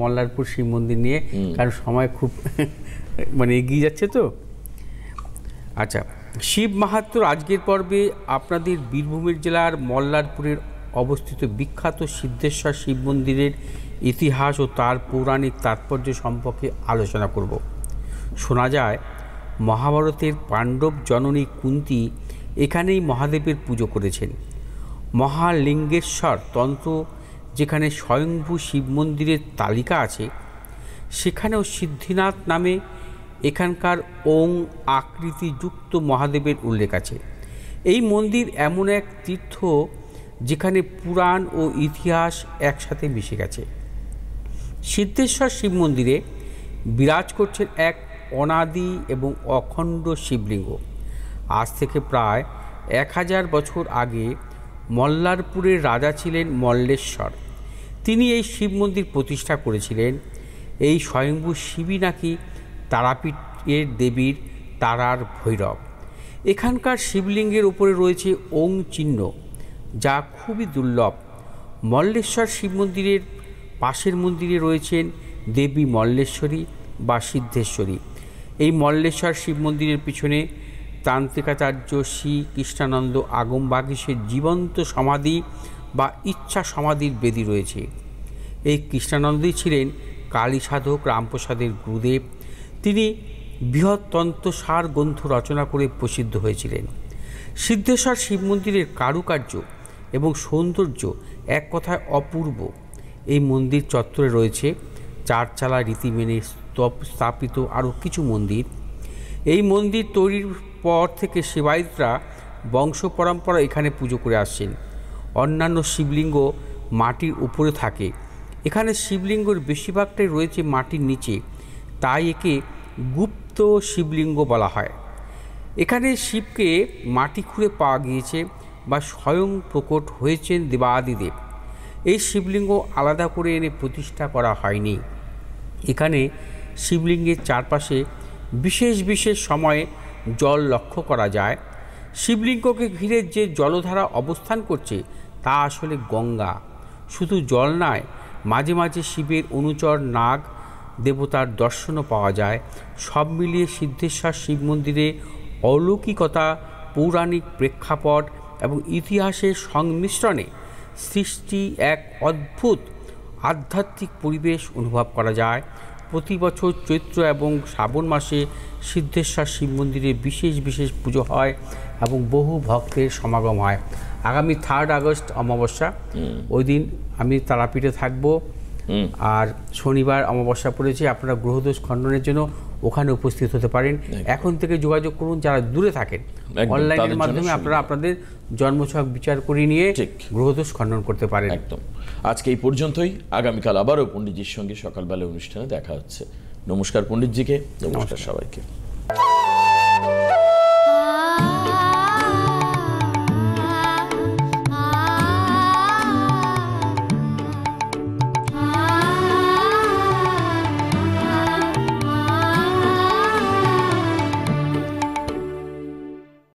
মল্লারপুর শিব মন্দির নিয়ে, কারণ সময় খুব মানে এগিয়ে যাচ্ছে তো। আচ্ছা, শিব মাহাত্ম্য আজকের পর্বে আপনাদের বীরভূমের জেলার মল্লারপুরের অবস্থিত বিখ্যাত সিদ্ধেশ্বর শিব মন্দিরের ইতিহাস ও তার পৌরাণিক তাৎপর্য সম্পর্কে আলোচনা করব। শোনা যায় মহাভারতের পাণ্ডব জননী কুন্তী এখানেই মহাদেবের পুজো করেছেন। মহালিঙ্গেশ্বর তন্ত্র যেখানে স্বয়ংভূ শিব মন্দিরের তালিকা আছে, সেখানেও সিদ্ধিনাথ নামে এখানকার ওং আকৃতিযুক্ত মহাদেবের উল্লেখ আছে। এই মন্দির এমন এক তীর্থ যেখানে পুরাণ ও ইতিহাস একসাথে মিশে গেছে। সিদ্ধেশ্বর শিব মন্দিরে বিরাজ করছেন এক অনাদি এবং অখণ্ড শিবলিঙ্গ। আজ থেকে প্রায় 1000 বছর আগে মল্লারপুরের রাজা ছিলেন মল্লেশ্বর। তিনি এই শিব মন্দির প্রতিষ্ঠা করেছিলেন। এই স্বয়ংভূ শিবই নাকি তারাপীঠের দেবীর তারার ভৈরব। এখানকার শিবলিঙ্গের উপরে রয়েছে ওং চিহ্ন, যা খুবই দুর্লভ। মল্লেশ্বর শিব মন্দিরের পাশের মন্দিরে রয়েছেন দেবী মল্লেশ্বরী বা সিদ্ধেশ্বরী। এই মল্লেশ্বর শিব মন্দিরের পিছনে তান্ত্রিকাচার্য শ্রী কৃষ্ণানন্দ আগম বাগীশের জীবন্ত সমাধি বা ইচ্ছা সমাধির বেদি রয়েছে। এই কৃষ্ণানন্দই ছিলেন কালী সাধক রামপ্রসাদের গুরুদেব। তিনি বৃহৎ তন্ত্রসার গ্রন্থ রচনা করে প্রসিদ্ধ হয়েছিলেন। সিদ্ধেশ্বর শিব মন্দিরের কারুকার্য এবং সৌন্দর্য এক কথায় অপূর্ব। এই মন্দির চত্বরে রয়েছে চারচালা রীতি মেনে স্থাপিত আরও কিছু মন্দির। এই মন্দির তৈরির পর থেকে সেবায়িতরা বংশ পরম্পরা এখানে পুজো করে আসছেন। অন্যান্য শিবলিঙ্গ মাটির উপরে থাকে, এখানে শিবলিঙ্গের বেশিরভাগটাই রয়েছে মাটির নিচে, তাই একে গুপ্ত শিবলিঙ্গ বলা হয়। এখানে শিবকে মাটি খুঁড়ে পাওয়া গিয়েছে বা স্বয়ং প্রকট হয়েছেন দেবাদিদেব। এই শিবলিঙ্গ আলাদা করে এনে প্রতিষ্ঠা করা হয়নি। এখানে শিবলিঙ্গের চারপাশে বিশেষ বিশেষ সময়ে জল লক্ষ্য করা যায়। শিবলিঙ্গকে ঘিরে যে জলধারা অবস্থান করছে তা আসলে গঙ্গা। শুধু জল নয়, মাঝে মাঝে শিবের অনুচর নাগ দেবতার দর্শনও পাওয়া যায়। সব মিলিয়ে সিদ্ধেশ্বর শিব মন্দিরে অলৌকিকতা, পৌরাণিক প্রেক্ষাপট এবং ইতিহাসের সংমিশ্রণে সৃষ্টি এক অদ্ভুত আধ্যাত্মিক পরিবেশ অনুভব করা যায়। প্রতি বছর চৈত্র এবং শ্রাবণ মাসে সিদ্ধেশ্বর শিব মন্দিরে বিশেষ বিশেষ পুজো হয় এবং বহু ভক্তের সমাগম হয়। আগামী 3 আগস্ট অমাবস্যা, ওই দিন আমি তারাপীঠে থাকব। আর শনিবার অমাবস্যা পড়েছে, আপনারা গ্রহদোষ খণ্ডনের জন্য ওখানে উপস্থিত হতে পারেন। এখন থেকে যোগাযোগ করুন যারা দূরে থাকেন, অনলাইনের মাধ্যমে আপনারা আপনাদের জন্মছক বিচার করে নিয়ে গ্রহদোষ খণ্ডন করতে পারেন। একদম। আজকে এই পর্যন্তই। আগামীকাল আবারও পণ্ডিতজির সঙ্গে সকালবেলা অনুষ্ঠানে দেখা হচ্ছে। নমস্কার পণ্ডিতজিকে, নমস্কার সবাইকে।